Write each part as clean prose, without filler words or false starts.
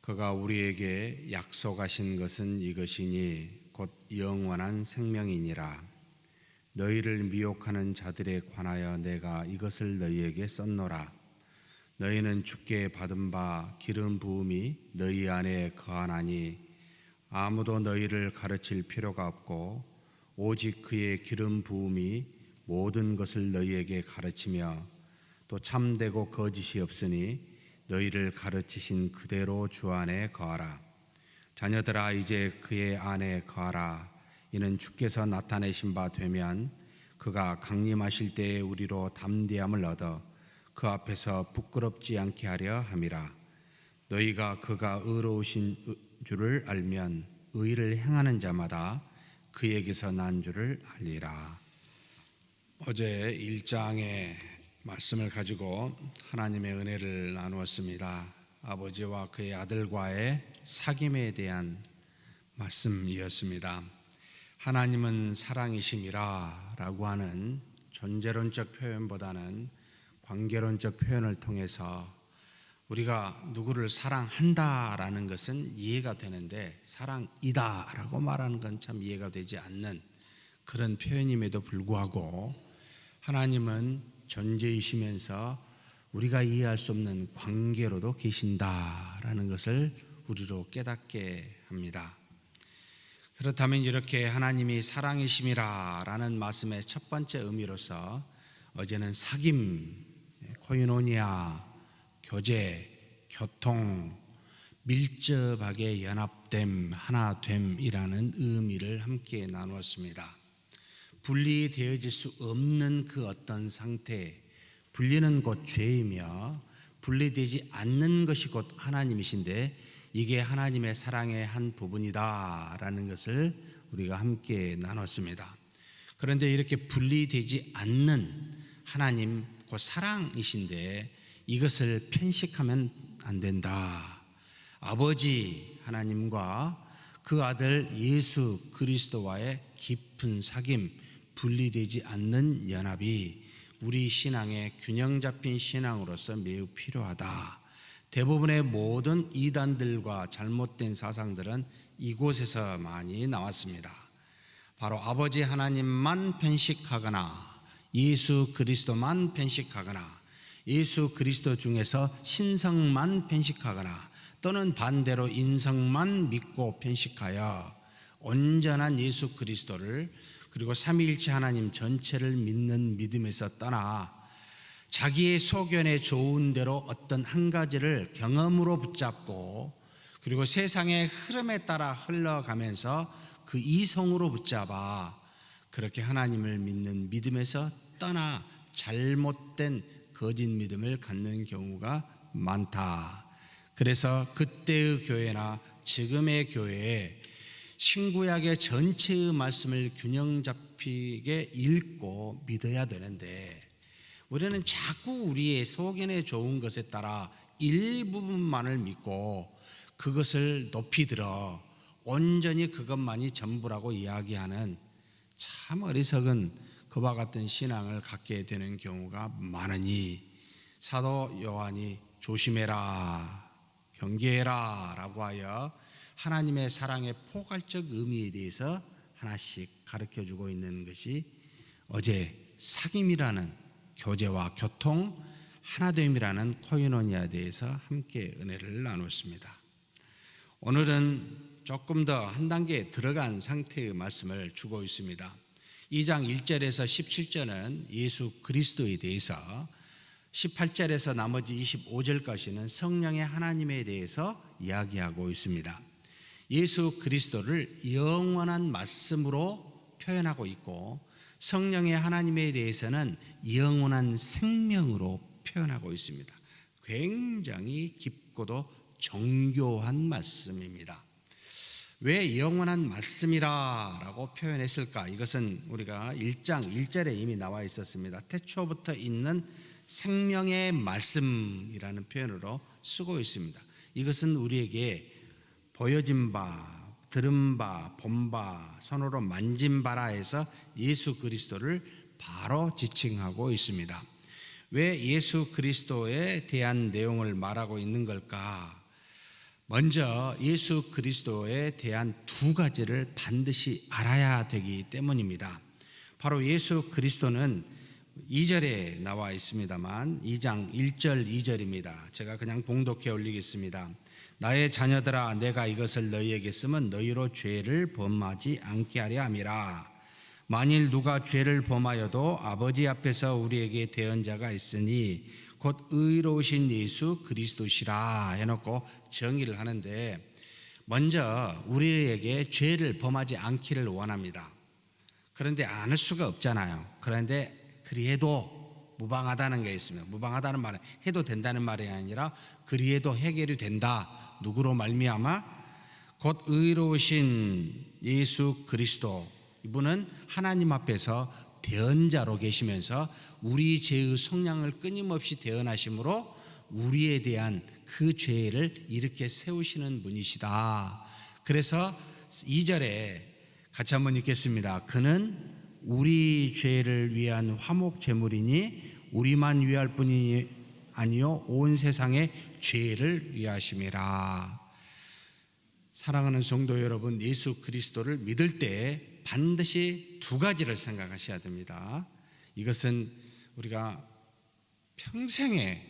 그가 우리에게 약속하신 것은 이것이니 곧 영원한 생명이니라. 너희를 미혹하는 자들에 관하여 내가 이것을 너희에게 썼노라. 너희는 주께 받은 바 기름 부음이 너희 안에 거하나니 아무도 너희를 가르칠 필요가 없고 오직 그의 기름 부음이 모든 것을 너희에게 가르치며 또 참되고 거짓이 없으니 너희를 가르치신 그대로 주 안에 거하라. 자녀들아, 이제 그의 안에 거하라. 이는 주께서 나타내신 바 되면 그가 강림하실 때에 우리로 담대함을 얻어 그 앞에서 부끄럽지 않게 하려 함이라. 너희가 그가 의로우신 줄을 알면 의를 행하는 자마다 그에게서 난 줄을 알리라. 어제 1장의 말씀을 가지고 하나님의 은혜를 나누었습니다. 아버지와 그의 아들과의 사귐에 대한 말씀이었습니다. 하나님은 사랑이심이라 라고 하는 존재론적 표현보다는 관계론적 표현을 통해서 우리가 누구를 사랑한다라는 것은 이해가 되는데 사랑이다 라고 말하는 건 참 이해가 되지 않는 그런 표현임에도 불구하고 하나님은 존재이시면서 우리가 이해할 수 없는 관계로도 계신다라는 것을 우리로 깨닫게 합니다. 그렇다면 이렇게 하나님이 사랑이심이라라는 말씀의 첫 번째 의미로서 어제는 사귐, 코이노니아, 교제, 교통, 밀접하게 연합됨, 하나됨이라는 의미를 함께 나누었습니다. 분리되어질 수 없는 그 어떤 상태, 분리는 곧 죄이며 분리되지 않는 것이 곧 하나님이신데 이게 하나님의 사랑의 한 부분이다라는 것을 우리가 함께 나눴습니다. 그런데 이렇게 분리되지 않는 하나님 곧 사랑이신데 이것을 편식하면 안 된다. 아버지 하나님과 그 아들 예수 그리스도와의 깊은 사귐, 분리되지 않는 연합이 우리 신앙의 균형 잡힌 신앙으로서 매우 필요하다. 대부분의 모든 이단들과 잘못된 사상들은 이곳에서 많이 나왔습니다. 바로 아버지 하나님만 편식하거나 예수 그리스도만 편식하거나 예수 그리스도 중에서 신성만 편식하거나 또는 반대로 인성만 믿고 편식하여 온전한 예수 그리스도를 그리고 삼위일체 하나님 전체를 믿는 믿음에서 떠나 자기의 소견에 좋은 대로 어떤 한 가지를 경험으로 붙잡고 그리고 세상의 흐름에 따라 흘러가면서 그 이성으로 붙잡아 그렇게 하나님을 믿는 믿음에서 떠나 잘못된 거짓 믿음을 갖는 경우가 많다. 그래서 그때의 교회나 지금의 교회에 신구약의 전체의 말씀을 균형 잡히게 읽고 믿어야 되는데 우리는 자꾸 우리의 소견에 좋은 것에 따라 일부분만을 믿고 그것을 높이 들어 온전히 그것만이 전부라고 이야기하는 참 어리석은 그와 같은 신앙을 갖게 되는 경우가 많으니 사도 요한이 조심해라, 경계해라 라고 하여 하나님의 사랑의 포괄적 의미에 대해서 하나씩 가르쳐주고 있는 것이 어제 사귐이라는 교제와 교통, 하나됨이라는 코이노니아에 대해서 함께 은혜를 나눴습니다. 오늘은 조금 더 한 단계 들어간 상태의 말씀을 주고 있습니다. 2장 1절에서 17절은 예수 그리스도에 대해서 18절에서 나머지 25절까지는 성령의 하나님에 대해서 이야기하고 있습니다. 예수 그리스도를 영원한 말씀으로 표현하고 있고 성령의 하나님에 대해서는 영원한 생명으로 표현하고 있습니다. 굉장히 깊고도 정교한 말씀입니다. 왜 영원한 말씀이라고 표현했을까? 이것은 우리가 1장 1절에 이미 나와 있었습니다. 태초부터 있는 생명의 말씀이라는 표현으로 쓰고 있습니다. 이것은 우리에게 보여진 바, 들은 바, 본 바, 손으로 만진 바라 해서 예수 그리스도를 바로 지칭하고 있습니다. 왜 예수 그리스도에 대한 내용을 말하고 있는 걸까? 먼저 예수 그리스도에 대한 두 가지를 반드시 알아야 되기 때문입니다. 바로 예수 그리스도는 2절에 나와 있습니다만 2장 1절 2절입니다. 제가 그냥 봉독해 올리겠습니다. 나의 자녀들아, 내가 이것을 너희에게 쓰면 너희로 죄를 범하지 않게 하려 함이라. 만일 누가 죄를 범하여도 아버지 앞에서 우리에게 대언자가 있으니 곧 의로우신 예수 그리스도시라 해놓고 정의를 하는데, 먼저 우리에게 죄를 범하지 않기를 원합니다. 그런데 않을 수가 없잖아요. 그런데 그리해도 무방하다는 게 있습니다. 무방하다는 말은 해도 된다는 말이 아니라 그리해도 해결이 된다. 누구로 말미암아? 곧 의로우신 예수 그리스도, 이분은 하나님 앞에서 대언자로 계시면서 우리 죄의 속량을 끊임없이 대언하심으로 우리에 대한 그 죄를 이렇게 세우시는 분이시다. 그래서 2절에 같이 한번 읽겠습니다. 그는 우리 죄를 위한 화목 제물이니 우리만 위할 뿐이 아니요 온 세상의 죄를 위하심이라. 사랑하는 성도 여러분, 예수 그리스도를 믿을 때 반드시 두 가지를 생각하셔야 됩니다. 이것은 우리가 평생에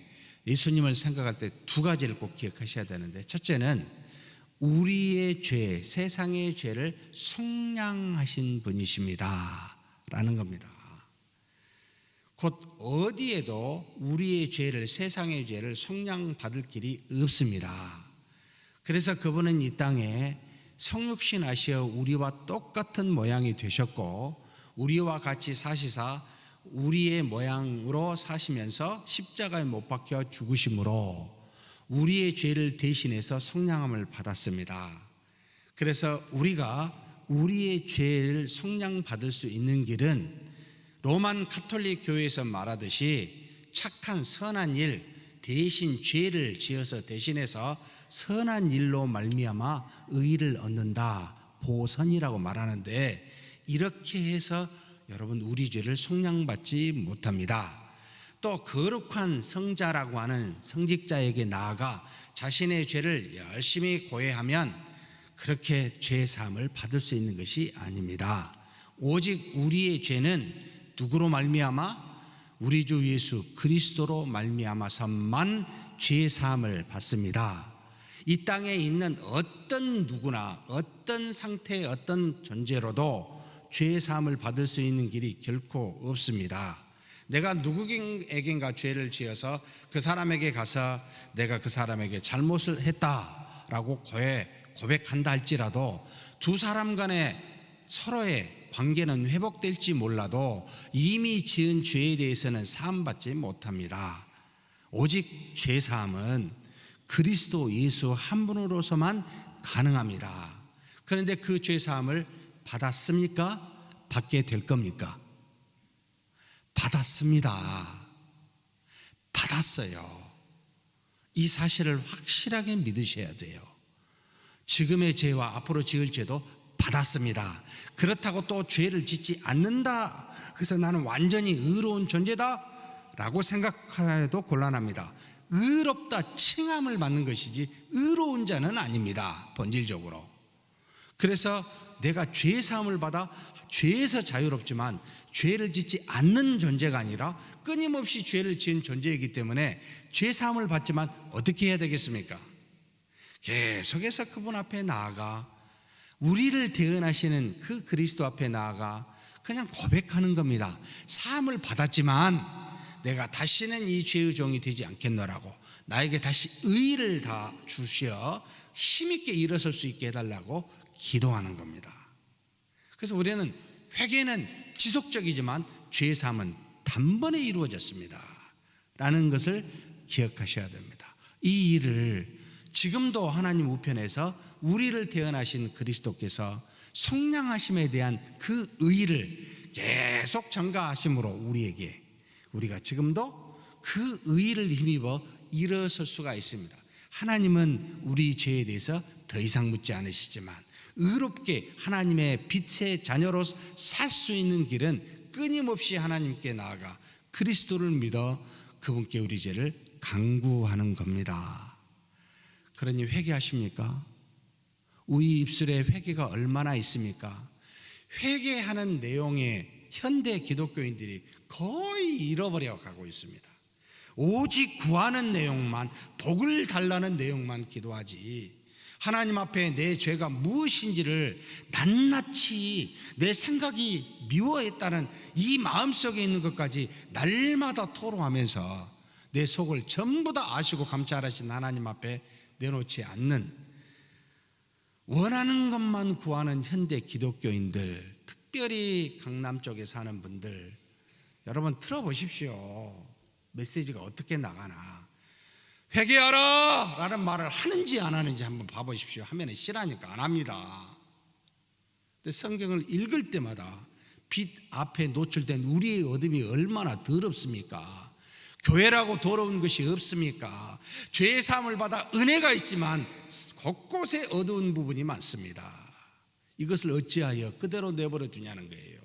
예수님을 생각할 때 두 가지를 꼭 기억하셔야 되는데, 첫째는 우리의 죄, 세상의 죄를 속량하신 분이십니다 라는 겁니다. 곧 어디에도 우리의 죄를, 세상의 죄를 속량받을 길이 없습니다. 그래서 그분은 이 땅에 성육신 하시어 우리와 똑같은 모양이 되셨고, 우리와 같이 사시사 우리의 모양으로 사시면서 십자가에 못 박혀 죽으심으로 우리의 죄를 대신해서 속량함을 받았습니다. 그래서 우리가 우리의 죄를 속량받을 수 있는 길은 로만 가톨릭 교회에서 말하듯이 착한 선한 일, 대신 죄를 지어서 대신해서 선한 일로 말미암아 의를 얻는다, 보선이라고 말하는데, 이렇게 해서 여러분 우리 죄를 속량받지 못합니다. 또 거룩한 성자라고 하는 성직자에게 나아가 자신의 죄를 열심히 고해하면 그렇게 죄 사함을 받을 수 있는 것이 아닙니다. 오직 우리의 죄는 누구로 말미암아? 우리 주 예수 그리스도로 말미암아서만 죄 사함을 받습니다. 이 땅에 있는 어떤 누구나 어떤 상태의 어떤 존재로도 죄 사함을 받을 수 있는 길이 결코 없습니다. 내가 누구에겐가 죄를 지어서 그 사람에게 가서 내가 그 사람에게 잘못을 했다라고 고백한다 할지라도 두 사람 간에 서로의 관계는 회복될지 몰라도 이미 지은 죄에 대해서는 사함받지 못합니다. 오직 죄 사함은 그리스도 예수 한 분으로서만 가능합니다. 그런데 그 죄 사함을 받았습니까? 받게 될 겁니까? 받았습니다. 받았어요. 이 사실을 확실하게 믿으셔야 돼요. 지금의 죄와 앞으로 지을 죄도 받았습니다. 그렇다고 또 죄를 짓지 않는다, 그래서 나는 완전히 의로운 존재다 라고 생각해도 곤란합니다. 의롭다 칭함을 받는 것이지 의로운 자는 아닙니다, 본질적으로. 그래서 내가 죄 사함을 받아 죄에서 자유롭지만 죄를 짓지 않는 존재가 아니라 끊임없이 죄를 지은 존재이기 때문에 죄 사함을 받지만 어떻게 해야 되겠습니까? 계속해서 그분 앞에 나아가 우리를 대언하시는 그 그리스도 앞에 나아가 그냥 고백하는 겁니다. 사함을 받았지만 내가 다시는 이 죄의 종이 되지 않겠노라고, 나에게 다시 의를 다 주시어 힘있게 일어설 수 있게 해달라고 기도하는 겁니다. 그래서 우리는 회개는 지속적이지만 죄 사함은 단번에 이루어졌습니다 라는 것을 기억하셔야 됩니다. 이 일을 지금도 하나님 우편에서 우리를 대언하신 그리스도께서 속량하심에 대한 그 의를 계속 전가하심으로 우리가 지금도 그 의를 힘입어 일어설 수가 있습니다. 하나님은 우리 죄에 대해서 더 이상 묻지 않으시지만 의롭게 하나님의 빛의 자녀로 살 수 있는 길은 끊임없이 하나님께 나아가 그리스도를 믿어 그분께 우리 죄를 간구하는 겁니다. 그러니 회개하십니까? 우리 입술에 회개가 얼마나 있습니까? 회개하는 내용에 현대 기독교인들이 거의 잃어버려 가고 있습니다. 오직 구하는 내용만, 복을 달라는 내용만 기도하지, 하나님 앞에 내 죄가 무엇인지를 낱낱이 내 생각이 미워했다는 이 마음속에 있는 것까지 날마다 토로하면서 내 속을 전부 다 아시고 감찰하신 하나님 앞에 내놓지 않는, 원하는 것만 구하는 현대 기독교인들, 특별히 강남 쪽에 사는 분들, 여러분 들어보십시오. 메시지가 어떻게 나가나. 회개하라 라는 말을 하는지 안 하는지 한번 봐보십시오. 하면 싫어하니까 안 합니다. 근데 성경을 읽을 때마다 빛 앞에 노출된 우리의 어둠이 얼마나 더럽습니까? 교회라고 더러운 것이 없습니까? 죄의 사함을 받아 은혜가 있지만 곳곳에 어두운 부분이 많습니다. 이것을 어찌하여 그대로 내버려 두냐는 거예요.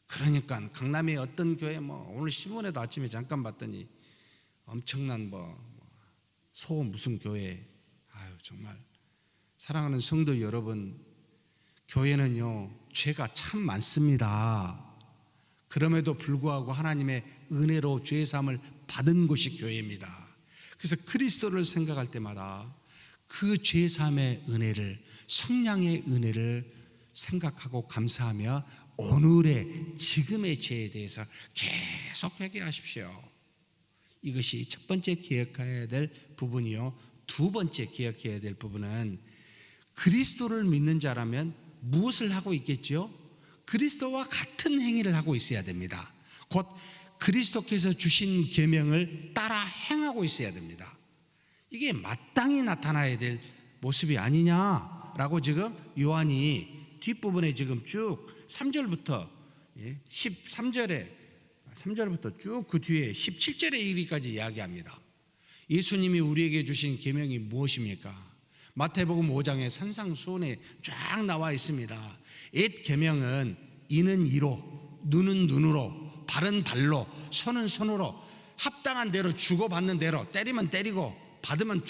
그러니까 강남의 어떤 교회, 오늘 신문에도 아침에 잠깐 봤더니 엄청난 소 무슨 교회. 정말 사랑하는 성도 여러분, 교회는요 죄가 참 많습니다. 그럼에도 불구하고 하나님의 은혜로 죄 사함을 받은 곳이 교회입니다. 그래서 그리스도를 생각할 때마다 그 죄 사함의 은혜를, 성량의 은혜를 생각하고 감사하며 오늘의 지금의 죄에 대해서 계속 회개하십시오. 이것이 첫 번째 기억해야 될 부분이요. 두 번째 기억해야 될 부분은 그리스도를 믿는 자라면 무엇을 하고 있겠죠? 그리스도와 같은 행위를 하고 있어야 됩니다. 곧 그리스도께서 주신 계명을 따라 행하고 있어야 됩니다. 이게 마땅히 나타나야 될 모습이 아니냐라고 지금 요한이 뒷부분에 지금 쭉 3절부터 13절부터 쭉 그 뒤에 17절에 이르기까지 이야기합니다. 예수님이 우리에게 주신 계명이 무엇입니까? 마태복음 5장에 산상수훈에 쫙 나와 있습니다. 옛 계명은 이는 이로, 눈은 눈으로, 발은 발로, 손은 손으로 합당한 대로 주고받는 대로, 때리면 때리고 받으면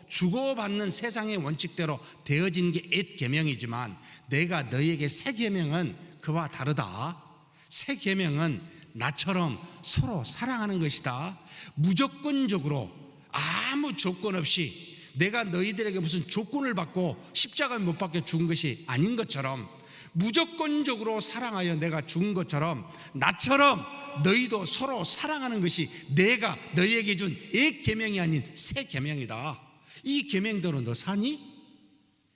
주고받는 세상의 원칙대로 되어진 게 옛 계명이지만, 내가 너희에게 새 계명은 그와 다르다. 새 계명은 나처럼 서로 사랑하는 것이다. 무조건적으로 아무 조건 없이 내가 너희들에게 무슨 조건을 받고 십자가에 못 박혀 죽은 것이 아닌 것처럼, 무조건적으로 사랑하여 내가 죽은 것처럼 나처럼 너희도 서로 사랑하는 것이 내가 너희에게 준 옛 계명이 아닌 새 계명이다. 이 계명대로 너 사니?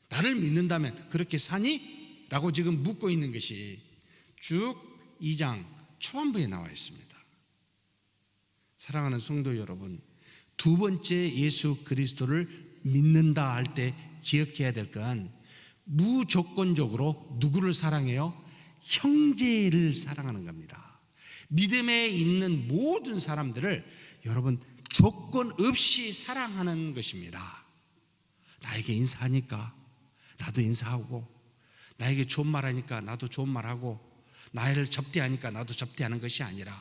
나를 믿는다면 그렇게 사니? 라고 지금 묻고 있는 것이 쭉 2장 초반부에 나와 있습니다. 사랑하는 성도 여러분, 두 번째 예수 그리스도를 믿는다 할 때 기억해야 될 건 무조건적으로 누구를 사랑해요? 형제를 사랑하는 겁니다. 믿음에 있는 모든 사람들을 여러분 조건 없이 사랑하는 것입니다. 나에게 인사하니까 나도 인사하고, 나에게 좋은 말하니까 나도 좋은 말하고, 나를 접대하니까 나도 접대하는 것이 아니라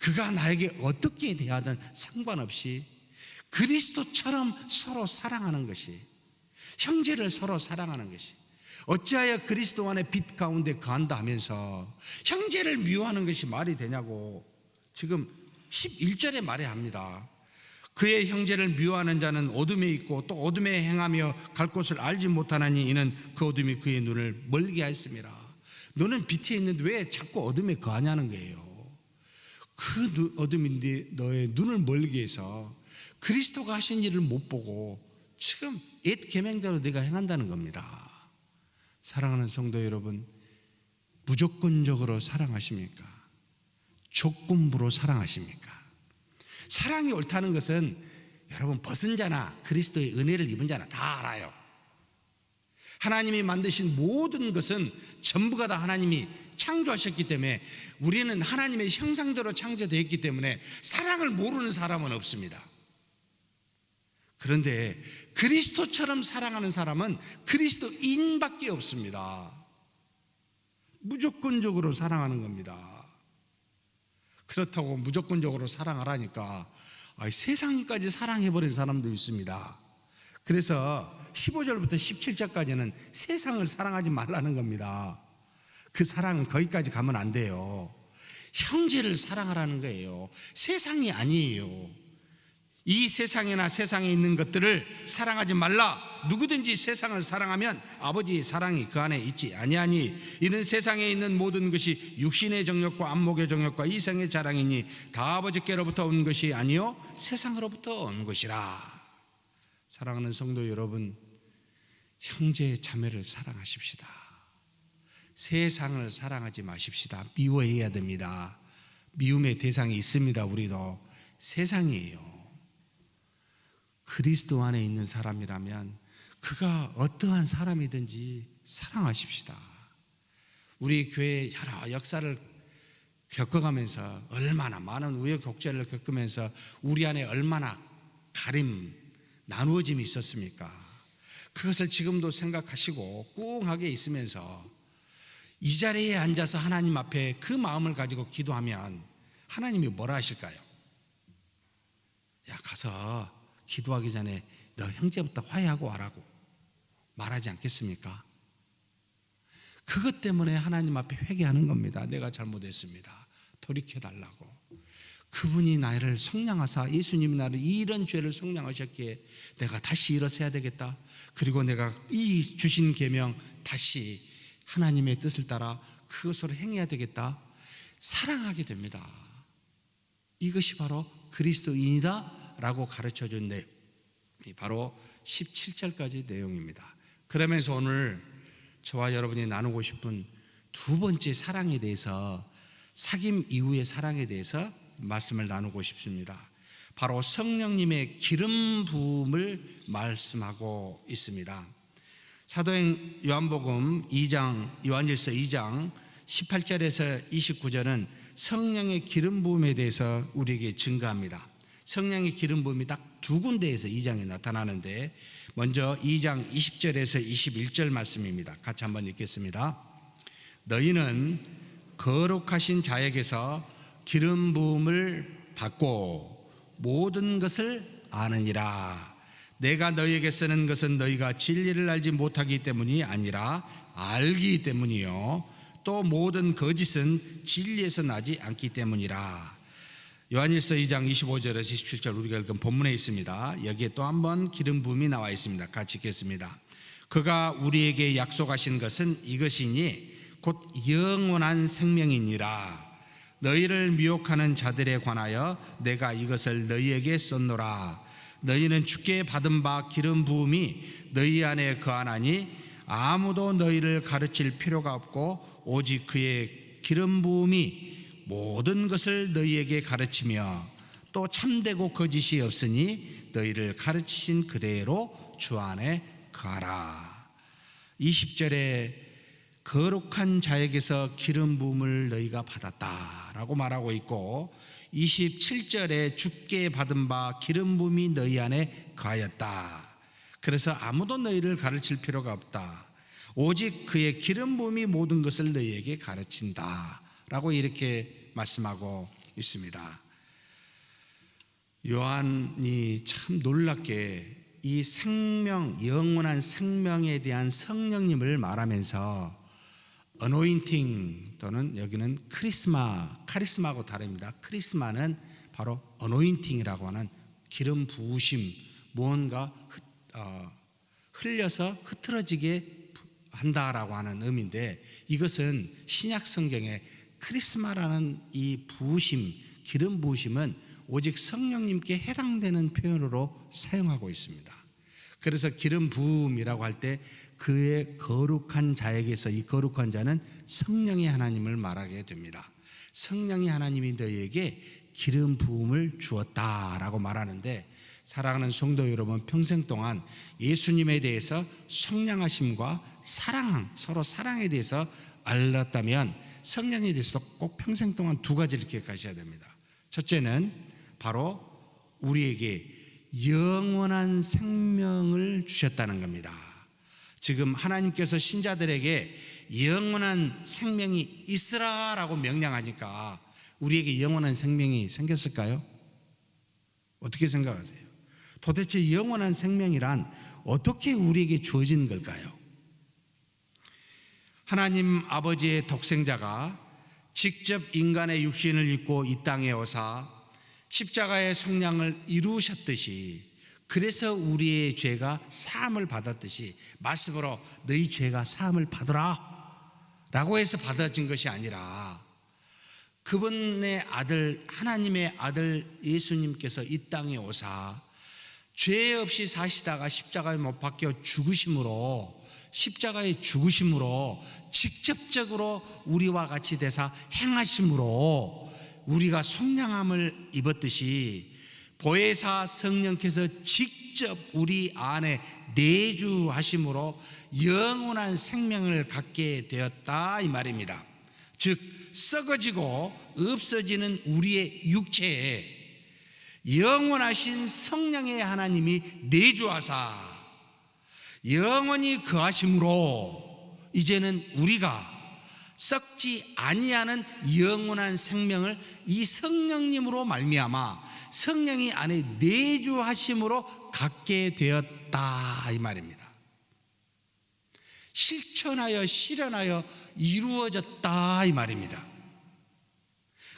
그가 나에게 어떻게 대하든 상관없이 그리스도처럼 서로 사랑하는 것이, 형제를 서로 사랑하는 것이, 어찌하여 그리스도 안에 빛 가운데 거한다 하면서 형제를 미워하는 것이 말이 되냐고 지금 11절에 말해야 합니다. 그의 형제를 미워하는 자는 어둠에 있고 또 어둠에 행하며 갈 곳을 알지 못하나니 이는 그 어둠이 그의 눈을 멀게 하였습니다. 너는 빛에 있는데 왜 자꾸 어둠에 거하냐는 거예요. 그 어둠인데 너의 눈을 멀게 해서 그리스도가 하신 일을 못 보고 지금 옛 계명대로 네가 행한다는 겁니다. 사랑하는 성도 여러분, 무조건적으로 사랑하십니까? 조건부로 사랑하십니까? 사랑이 옳다는 것은 여러분 벗은 자나 그리스도의 은혜를 입은 자나 다 알아요. 하나님이 만드신 모든 것은 전부가 다 하나님이 창조하셨기 때문에, 우리는 하나님의 형상대로 창조되어 있기 때문에 사랑을 모르는 사람은 없습니다. 그런데 그리스도처럼 사랑하는 사람은 그리스도인밖에 없습니다. 무조건적으로 사랑하는 겁니다. 그렇다고 무조건적으로 사랑하라니까 세상까지 사랑해버린 사람도 있습니다. 그래서 15절부터 17절까지는 세상을 사랑하지 말라는 겁니다. 그 사랑은 거기까지 가면 안 돼요. 형제를 사랑하라는 거예요. 세상이 아니에요. 이 세상이나 세상에 있는 것들을 사랑하지 말라. 누구든지 세상을 사랑하면 아버지의 사랑이 그 안에 있지 아니하니 이는 세상에 있는 모든 것이 육신의 정욕과 안목의 정욕과 이생의 자랑이니 다 아버지께로부터 온 것이 아니요 세상으로부터 온 것이라. 사랑하는 성도 여러분, 형제 자매를 사랑하십시다. 세상을 사랑하지 마십시다. 미워해야 됩니다. 미움의 대상이 있습니다. 우리도 세상이에요. 그리스도 안에 있는 사람이라면 그가 어떠한 사람이든지 사랑하십시다. 우리 교회 여러 역사를 겪어가면서 얼마나 많은 우여곡절을 겪으면서 우리 안에 얼마나 가림, 나누어짐이 있었습니까? 그것을 지금도 생각하시고 꿍하게 있으면서 이 자리에 앉아서 하나님 앞에 그 마음을 가지고 기도하면 하나님이 뭐라 하실까요? 야, 가서 기도하기 전에 너 형제부터 화해하고 와라고 말하지 않겠습니까? 그것 때문에 하나님 앞에 회개하는 겁니다. 내가 잘못했습니다. 돌이켜달라고. 그분이 나를 속량하사, 예수님이 나를 이런 죄를 속량하셨기에 내가 다시 일어서야 되겠다. 그리고 내가 이 주신 계명 다시 하나님의 뜻을 따라 그것으로 행해야 되겠다. 사랑하게 됩니다. 이것이 바로 그리스도인이다 라고 가르쳐준 내용이 바로 17절까지 내용입니다. 그러면서 오늘 저와 여러분이 나누고 싶은 두 번째 사랑에 대해서, 사귐 이후의 사랑에 대해서 말씀을 나누고 싶습니다. 바로 성령님의 기름 부음을 말씀하고 있습니다. 사도행 요한복음 2장, 요한일서 2장 18절에서 29절은 성령의 기름 부음에 대해서 우리에게 증거합니다. 성령의 기름 부음이 딱 두 군데에서 2장에 나타나는데, 먼저 2장 20절에서 21절 말씀입니다. 같이 한번 읽겠습니다. 너희는 거룩하신 자에게서 기름 부음을 받고 모든 것을 아느니라. 내가 너희에게 쓰는 것은 너희가 진리를 알지 못하기 때문이 아니라 알기 때문이요 또 모든 거짓은 진리에서 나지 않기 때문이라. 요한일서 2장 25절에서 27절 우리가 읽은 본문에 있습니다. 여기에 또 한 번 기름 부음이 나와 있습니다. 같이 읽겠습니다. 그가 우리에게 약속하신 것은 이것이니 곧 영원한 생명이니라. 너희를 미혹하는 자들에 관하여 내가 이것을 너희에게 썼노라. 너희는 주께 받은 바 기름 부음이 너희 안에 거하나니 아무도 너희를 가르칠 필요가 없고 오직 그의 기름 부음이 모든 것을 너희에게 가르치며 또 참되고 거짓이 없으니 너희를 가르치신 그대로 주 안에 거하라. 20절에 거룩한 자에게서 기름 부음을 너희가 받았다라고 말하고 있고, 27절에 주께 받은 바 기름 부음이 너희 안에 거하였다. 그래서 아무도 너희를 가르칠 필요가 없다. 오직 그의 기름 부음이 모든 것을 너희에게 가르친다 라고 이렇게 말씀하고 있습니다. 요한이 참 놀랍게 이 생명, 영원한 생명에 대한 성령님을 말하면서 어노인팅 또는 여기는 카리스마하고 다릅니다. 카리스마는 바로 어노인팅이라고 하는 기름 부으심, 무언가 흘려서 흐트러지게 한다라고 하는 의미인데, 이것은 신약 성경에 크리스마라는 이 부으심, 기름 부으심은 오직 성령님께 해당되는 표현으로 사용하고 있습니다. 그래서 기름 부음이라고 할 때 그의 거룩한 자에게서, 이 거룩한 자는 성령의 하나님을 말하게 됩니다. 성령의 하나님이 너희에게 기름 부음을 주었다라고 말하는데, 사랑하는 성도 여러분, 평생 동안 예수님에 대해서 성량하심과 사랑, 서로 사랑에 대해서 알았다면 성령에 대해서 꼭 평생 동안 두 가지를 기억하셔야 됩니다. 첫째는 바로 우리에게 영원한 생명을 주셨다는 겁니다. 지금 하나님께서 신자들에게 영원한 생명이 있으라라고 명령하니까 우리에게 영원한 생명이 생겼을까요? 어떻게 생각하세요? 도대체 영원한 생명이란 어떻게 우리에게 주어진 걸까요? 하나님 아버지의 독생자가 직접 인간의 육신을 입고 이 땅에 오사 십자가의 속량을 이루셨듯이, 그래서 우리의 죄가 사함을 받았듯이 말씀으로 너희 죄가 사함을 받으라 라고 해서 받아진 것이 아니라, 그분의 아들, 하나님의 아들 예수님께서 이 땅에 오사 죄 없이 사시다가 십자가에 못 박혀 죽으심으로, 십자가의 죽으심으로 직접적으로 우리와 같이 되사 행하심으로 우리가 속량함을 입었듯이, 보혜사 성령께서 직접 우리 안에 내주하심으로 영원한 생명을 갖게 되었다 이 말입니다. 즉 썩어지고 없어지는 우리의 육체에 영원하신 성령의 하나님이 내주하사 영원히 거하심으로 이제는 우리가 썩지 아니하는 영원한 생명을 이 성령님으로 말미암아 성령이 안에 내주하심으로 갖게 되었다 이 말입니다. 실천하여 실현하여 이루어졌다 이 말입니다.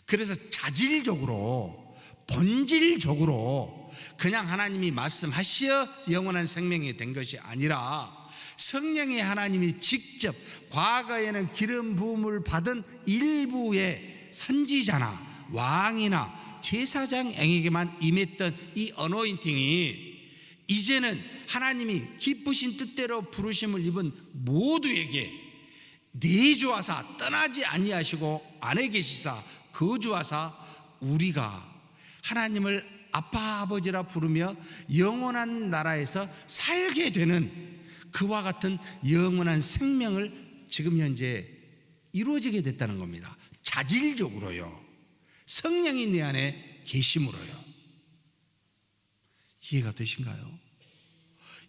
그래서 자질적으로, 본질적으로 그냥 하나님이 말씀하시어 영원한 생명이 된 것이 아니라, 성령의 하나님이 직접 과거에는 기름 부음을 받은 일부의 선지자나 왕이나 제사장에게만 임했던 이 어노인팅이 이제는 하나님이 기쁘신 뜻대로 부르심을 입은 모두에게 내주하사 떠나지 아니하시고 안에 계시사 거주하사 우리가 하나님을 아빠 아버지라 부르며 영원한 나라에서 살게 되는 그와 같은 영원한 생명을 지금 현재 이루어지게 됐다는 겁니다. 자질적으로요. 성령이 내 안에 계심으로요. 이해가 되신가요?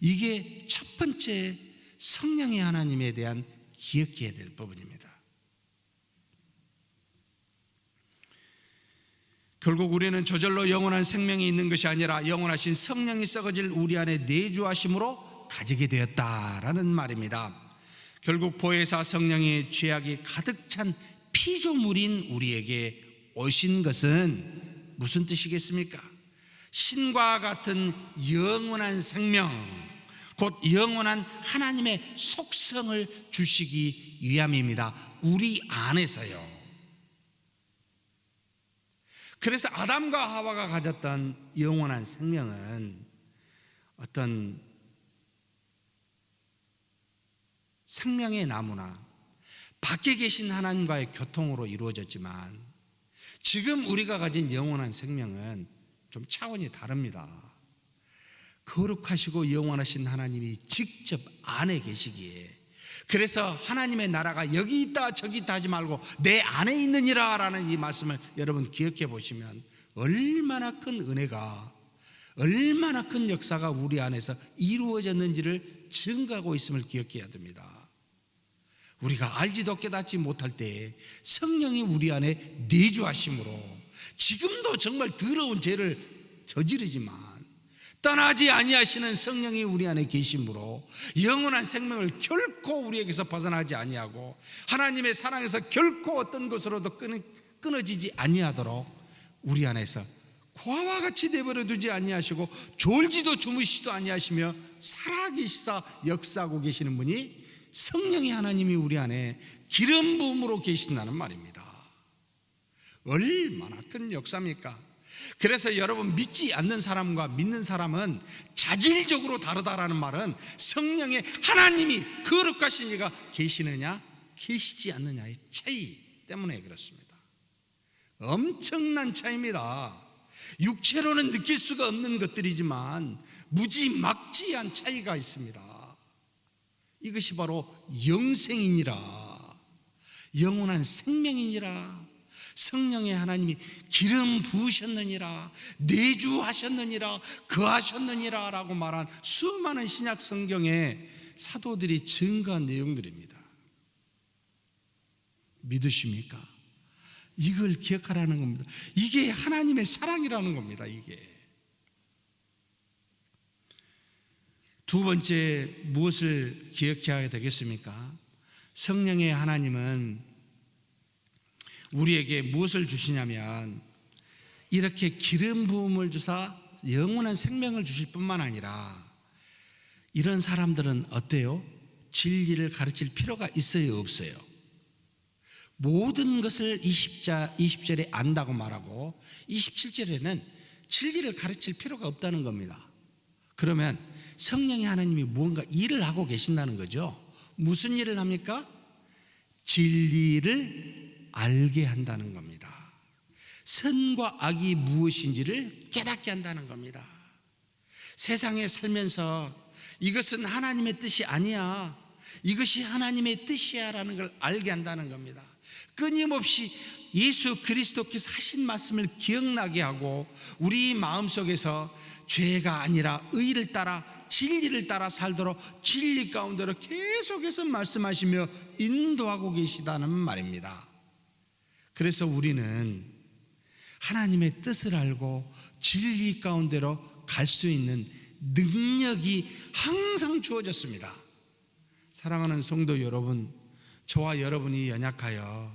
이게 첫 번째 성령의 하나님에 대한 기억해야 될 부분입니다. 결국 우리는 저절로 영원한 생명이 있는 것이 아니라 영원하신 성령이 썩어질 우리 안에 내주하심으로 가지게 되었다라는 말입니다. 결국 보혜사 성령의 죄악이 가득 찬 피조물인 우리에게 오신 것은 무슨 뜻이겠습니까? 신과 같은 영원한 생명, 곧 영원한 하나님의 속성을 주시기 위함입니다. 우리 안에서요. 그래서 아담과 하와가 가졌던 영원한 생명은 어떤 생명의 나무나 밖에 계신 하나님과의 교통으로 이루어졌지만, 지금 우리가 가진 영원한 생명은 좀 차원이 다릅니다. 거룩하시고 영원하신 하나님이 직접 안에 계시기에, 그래서 하나님의 나라가 여기 있다 저기 있다 하지 말고 내 안에 있느니라 라는 이 말씀을 여러분 기억해 보시면 얼마나 큰 은혜가, 얼마나 큰 역사가 우리 안에서 이루어졌는지를 증거하고 있음을 기억해야 됩니다. 우리가 알지도 깨닫지 못할 때에 성령이 우리 안에 내주하심으로 지금도 정말 더러운 죄를 저지르지만 떠나지 아니하시는 성령이 우리 안에 계심으로 영원한 생명을 결코 우리에게서 벗어나지 아니하고 하나님의 사랑에서 결코 어떤 것으로도 끊어지지 아니하도록 우리 안에서 고아와 같이 내버려 두지 아니하시고 졸지도 주무시지도 아니하시며 살아계시사 역사하고 계시는 분이 성령의 하나님이 우리 안에 기름 부음으로 계신다는 말입니다. 얼마나 큰 역사입니까? 그래서 여러분, 믿지 않는 사람과 믿는 사람은 자질적으로 다르다라는 말은 성령의 하나님이 거룩하신 이가 계시느냐 계시지 않느냐의 차이 때문에 그렇습니다. 엄청난 차이입니다. 육체로는 느낄 수가 없는 것들이지만 무지막지한 차이가 있습니다. 이것이 바로 영생이니라, 영원한 생명이니라, 성령의 하나님이 기름 부으셨느니라, 내주하셨느니라, 거하셨느니라 라고 말한 수많은 신약 성경의 사도들이 증거한 내용들입니다. 믿으십니까? 이걸 기억하라는 겁니다. 이게 하나님의 사랑이라는 겁니다. 이게 두 번째, 무엇을 기억해야 되겠습니까? 성령의 하나님은 우리에게 무엇을 주시냐면 이렇게 기름 부음을 주사 영원한 생명을 주실 뿐만 아니라 이런 사람들은 어때요? 진리를 가르칠 필요가 있어요, 없어요? 모든 것을 20절에 안다고 말하고 27절에는 진리를 가르칠 필요가 없다는 겁니다. 그러면 성령의 하나님이 무언가 일을 하고 계신다는 거죠. 무슨 일을 합니까? 진리를 알게 한다는 겁니다. 선과 악이 무엇인지를 깨닫게 한다는 겁니다. 세상에 살면서 이것은 하나님의 뜻이 아니야, 이것이 하나님의 뜻이야 라는 걸 알게 한다는 겁니다. 끊임없이 예수 그리스도께서 하신 말씀을 기억나게 하고 우리 마음속에서 죄가 아니라 의를 따라 진리를 따라 살도록 진리 가운데로 계속해서 말씀하시며 인도하고 계시다는 말입니다. 그래서 우리는 하나님의 뜻을 알고 진리 가운데로 갈 수 있는 능력이 항상 주어졌습니다. 사랑하는 성도 여러분, 저와 여러분이 연약하여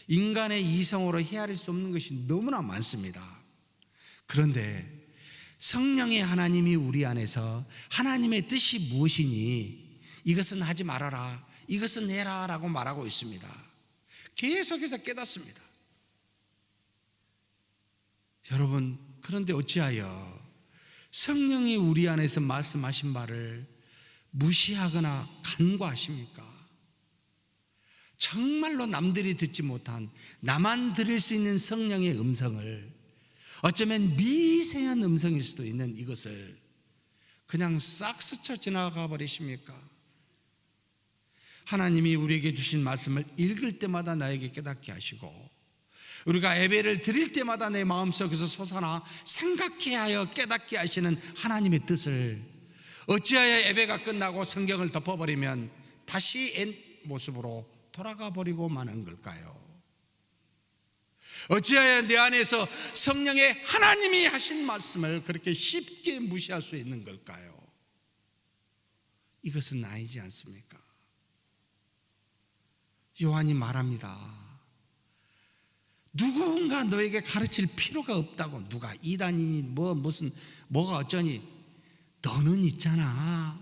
인간의 이성으로 헤아릴 수 없는 것이 너무나 많습니다. 그런데 성령의 하나님이 우리 안에서 하나님의 뜻이 무엇이니 이것은 하지 말아라, 이것은 해라 라고 말하고 있습니다. 계속해서 깨닫습니다. 여러분, 그런데 어찌하여 성령이 우리 안에서 말씀하신 바를 무시하거나 간과하십니까? 정말로 남들이 듣지 못한, 나만 들을 수 있는 성령의 음성을, 어쩌면 미세한 음성일 수도 있는 이것을 그냥 싹 스쳐 지나가 버리십니까? 하나님이 우리에게 주신 말씀을 읽을 때마다 나에게 깨닫게 하시고 우리가 예배를 드릴 때마다 내 마음속에서 솟아나 생각해 하여 깨닫게 하시는 하나님의 뜻을 어찌하여 예배가 끝나고 성경을 덮어버리면 다시 옛 모습으로 돌아가 버리고 마는 걸까요? 어찌하여 내 안에서 성령의 하나님이 하신 말씀을 그렇게 쉽게 무시할 수 있는 걸까요? 이것은 아니지 않습니까? 요한이 말합니다. 누군가 너에게 가르칠 필요가 없다고. 누가 이단이니 뭐가 어쩌니, 너는 있잖아.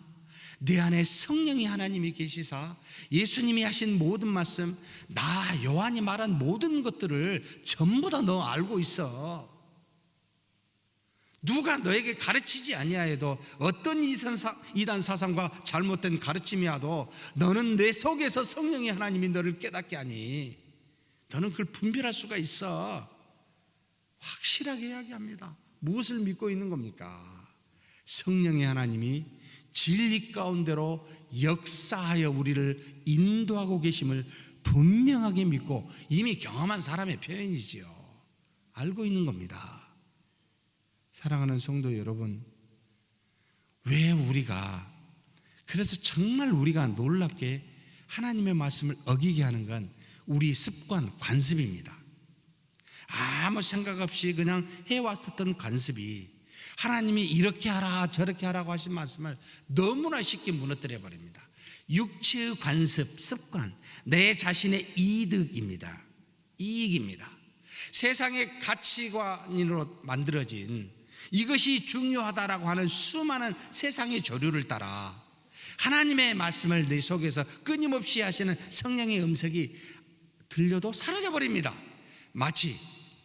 내 안에 성령이 하나님이 계시사 예수님이 하신 모든 말씀, 나 요한이 말한 모든 것들을 전부 다 너 알고 있어. 누가 너에게 가르치지 아니하여도 어떤 이단 사상과 잘못된 가르침이라도 너는 내 속에서 성령의 하나님이 너를 깨닫게 하니 너는 그걸 분별할 수가 있어. 확실하게 이야기합니다. 무엇을 믿고 있는 겁니까? 성령의 하나님이 진리 가운데로 역사하여 우리를 인도하고 계심을 분명하게 믿고 이미 경험한 사람의 표현이지요. 알고 있는 겁니다. 사랑하는 성도 여러분, 왜 우리가, 그래서 정말 우리가 놀랍게 하나님의 말씀을 어기게 하는 건 우리 습관, 관습입니다. 아무 생각 없이 그냥 해왔었던 관습이 하나님이 이렇게 하라 저렇게 하라고 하신 말씀을 너무나 쉽게 무너뜨려 버립니다. 육체의 관습, 습관, 내 자신의 이익입니다. 세상의 가치관으로 만들어진 이것이 중요하다라고 하는 수많은 세상의 조류를 따라 하나님의 말씀을 내 속에서 끊임없이 하시는 성령의 음성이 들려도 사라져버립니다. 마치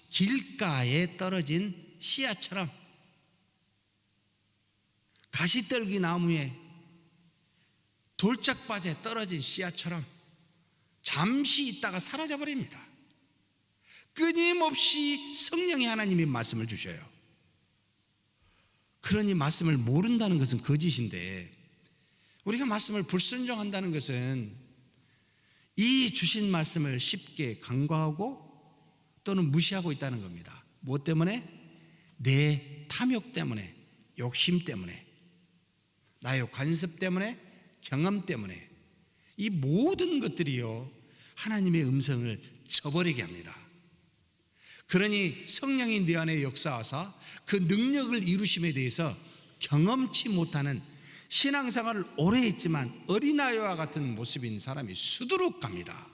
길가에 떨어진 씨앗처럼, 가시떨기 나무에 돌짝밭에 떨어진 씨앗처럼 잠시 있다가 사라져버립니다. 끊임없이 성령의 하나님이 말씀을 주셔요. 그러니 말씀을 모른다는 것은 거짓인데, 우리가 말씀을 불순종한다는 것은 이 주신 말씀을 쉽게 간과하고 또는 무시하고 있다는 겁니다. 무엇 때문에? 내 탐욕 때문에, 욕심 때문에, 나의 관습 때문에, 경험 때문에. 이 모든 것들이요 하나님의 음성을 저버리게 합니다. 그러니 성령이 내 안에 역사하사 그 능력을 이루심에 대해서 경험치 못하는 신앙생활을 오래 했지만 어린아이와 같은 모습인 사람이 수두룩 갑니다.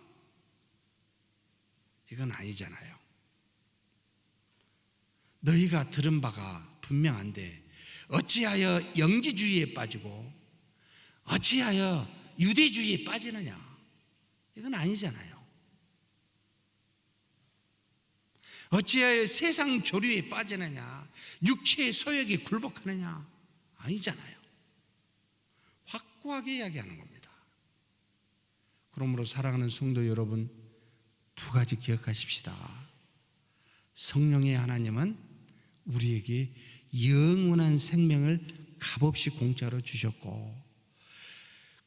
이건 아니잖아요. 너희가 들은 바가 분명한데 어찌하여 영지주의에 빠지고 어찌하여 유대주의에 빠지느냐? 이건 아니잖아요. 어찌하여 세상 조류에 빠지느냐? 육체의 소욕에 굴복하느냐? 아니잖아요. 확고하게 이야기하는 겁니다. 그러므로 사랑하는 성도 여러분, 두 가지 기억하십시다. 성령의 하나님은 우리에게 영원한 생명을 값없이 공짜로 주셨고,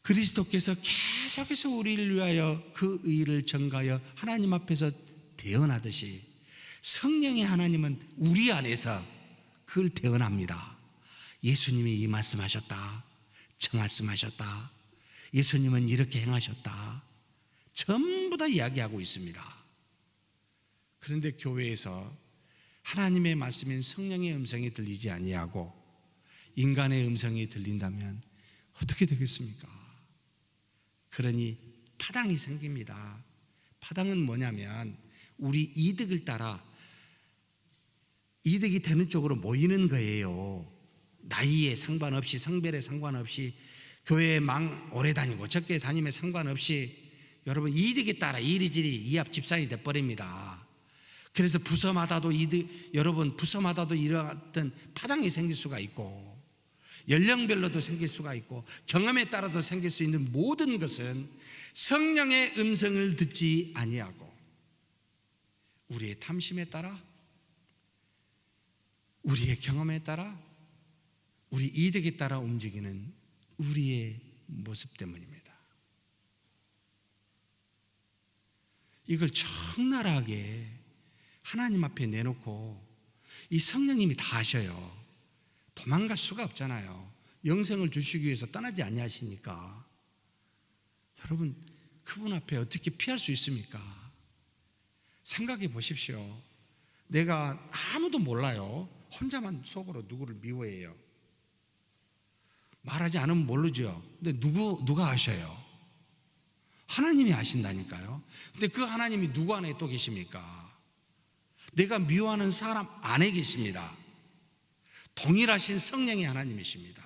그리스도께서 계속해서 우리를 위하여 그 의를 전가하여 하나님 앞에서 대언하듯이 성령의 하나님은 우리 안에서 그걸 대언합니다. 예수님이 이 말씀하셨다, 저 말씀하셨다, 예수님은 이렇게 행하셨다, 전부 다 이야기하고 있습니다. 그런데 교회에서 하나님의 말씀인 성령의 음성이 들리지 아니하고 인간의 음성이 들린다면 어떻게 되겠습니까? 그러니 파당이 생깁니다. 파당은 뭐냐면 우리 이득을 따라 이득이 되는 쪽으로 모이는 거예요. 나이에 상관없이, 성별에 상관없이, 교회에 오래 다니고 적게 다님에 상관없이 여러분 이득에 따라 이리저리 이합집산이 돼버립니다. 그래서 부서마다도 여러분 부서마다도 이러한 파당이 생길 수가 있고, 연령별로도 생길 수가 있고, 경험에 따라도 생길 수 있는 모든 것은 성령의 음성을 듣지 아니하고 우리의 탐심에 따라, 우리의 경험에 따라, 우리 이득에 따라 움직이는 우리의 모습 때문입니다. 이걸 적나라하게 하나님 앞에 내놓고 이 성령님이 다 하셔요. 도망갈 수가 없잖아요. 영생을 주시기 위해서 떠나지 아니하시니까. 여러분, 그분 앞에 어떻게 피할 수 있습니까? 생각해 보십시오. 내가 아무도 몰라요. 혼자만 속으로 누구를 미워해요. 말하지 않으면 모르죠. 근데 누가 아셔요? 하나님이 아신다니까요. 근데 그 하나님이 누구 안에 또 계십니까? 내가 미워하는 사람 안에 계십니다. 동일하신 성령의 하나님이십니다.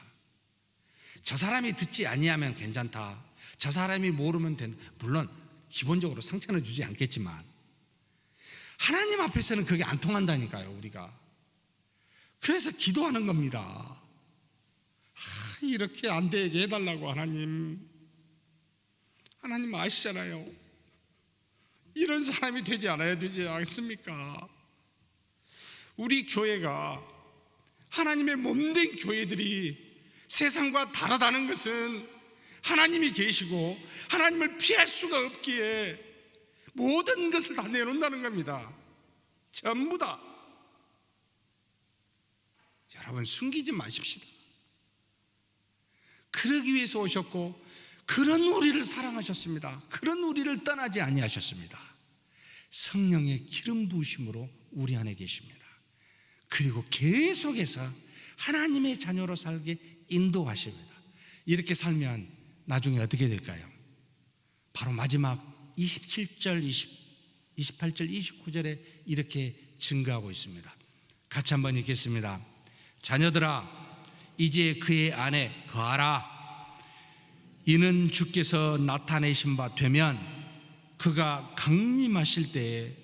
저 사람이 듣지 아니하면 괜찮다, 저 사람이 모르면 된다, 물론 기본적으로 상처는 주지 않겠지만 하나님 앞에서는 그게 안 통한다니까요. 우리가 그래서 기도하는 겁니다. 이렇게 안 되게 해달라고. 하나님 아시잖아요. 이런 사람이 되지 않아야 되지 않습니까? 우리 교회가 하나님의 몸된 교회들이 세상과 다르다는 것은 하나님이 계시고 하나님을 피할 수가 없기에 모든 것을 다 내놓는다는 겁니다. 전부 다. 여러분, 숨기지 마십시다. 그러기 위해서 오셨고 그런 우리를 사랑하셨습니다. 그런 우리를 떠나지 아니하셨습니다. 성령의 기름 부으심으로 우리 안에 계십니다. 그리고 계속해서 하나님의 자녀로 살게 인도하십니다. 이렇게 살면 나중에 어떻게 될까요? 바로 마지막 27절, 28절, 29절에 이렇게 증거하고 있습니다. 같이 한번 읽겠습니다. 자녀들아, 이제 그의 안에 거하라. 이는 주께서 나타내신 바 되면 그가 강림하실 때에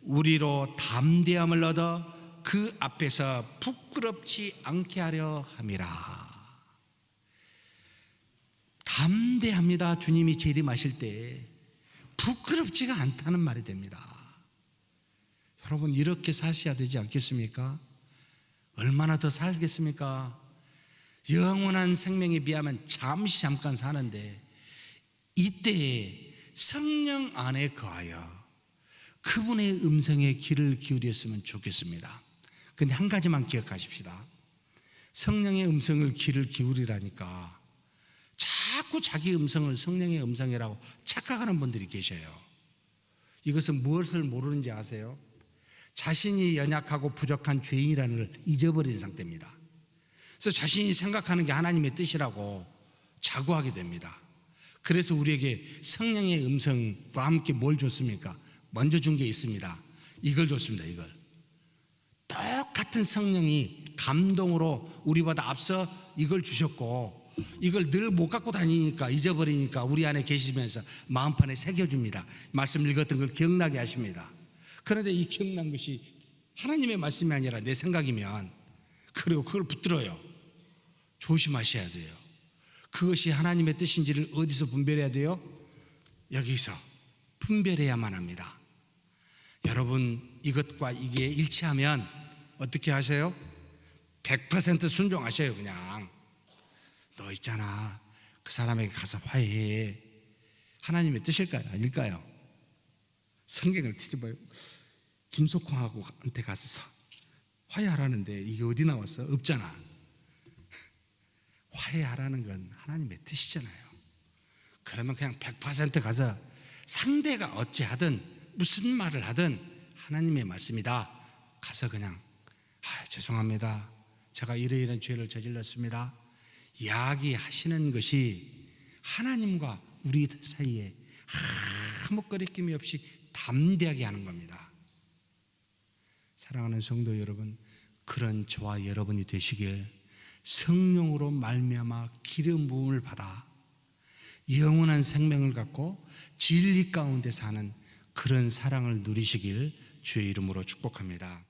우리로 담대함을 얻어 그 앞에서 부끄럽지 않게 하려 함이라. 담대합니다. 주님이 재림하실 때 부끄럽지가 않다는 말이 됩니다. 여러분, 이렇게 사셔야 되지 않겠습니까? 얼마나 더 살겠습니까? 영원한 생명에 비하면 잠깐 사는데 이때에 성령 안에 거하여 그분의 음성에 귀를 기울였으면 좋겠습니다. 근데 한 가지만 기억하십시다. 성령의 음성을 귀를 기울이라니까 자꾸 자기 음성을 성령의 음성이라고 착각하는 분들이 계셔요. 이것은 무엇을 모르는지 아세요? 자신이 연약하고 부족한 죄인이라는 걸 잊어버린 상태입니다. 그래서 자신이 생각하는 게 하나님의 뜻이라고 자고하게 됩니다. 그래서 우리에게 성령의 음성과 함께 뭘 줬습니까? 먼저 준 게 있습니다. 이걸 줬습니다. 이걸. 똑같은 성령이 감동으로 우리보다 앞서 이걸 주셨고, 이걸 늘 못 갖고 다니니까, 잊어버리니까 우리 안에 계시면서 마음판에 새겨줍니다. 말씀 읽었던 걸 기억나게 하십니다. 그런데 이 기억난 것이 하나님의 말씀이 아니라 내 생각이면, 그리고 그걸 붙들어요. 조심하셔야 돼요. 그것이 하나님의 뜻인지를 어디서 분별해야 돼요? 여기서 분별해야만 합니다. 여러분, 이것과 이게 일치하면 어떻게 하세요? 100% 순종하셔요. 그냥 너 있잖아, 그 사람에게 가서 화해해. 하나님의 뜻일까요? 아닐까요? 성경을 뒤져봐요. 김석환하고 한테 가서 화해하라는데 이게 어디 나왔어? 없잖아. 화해하라는 건 하나님의 뜻이잖아요. 그러면 그냥 100% 가서 상대가 어찌하든 무슨 말을 하든 하나님의 말씀이다. 가서 그냥 죄송합니다. 제가 이러이러한 죄를 저질렀습니다. 이야기하시는 것이 하나님과 우리 사이에 아무 거리낌이 없이 담대하게 하는 겁니다. 사랑하는 성도 여러분, 그런 저와 여러분이 되시길, 성령으로 말미암아 기름 부음을 받아 영원한 생명을 갖고 진리 가운데 사는 그런 사랑을 누리시길 주의 이름으로 축복합니다.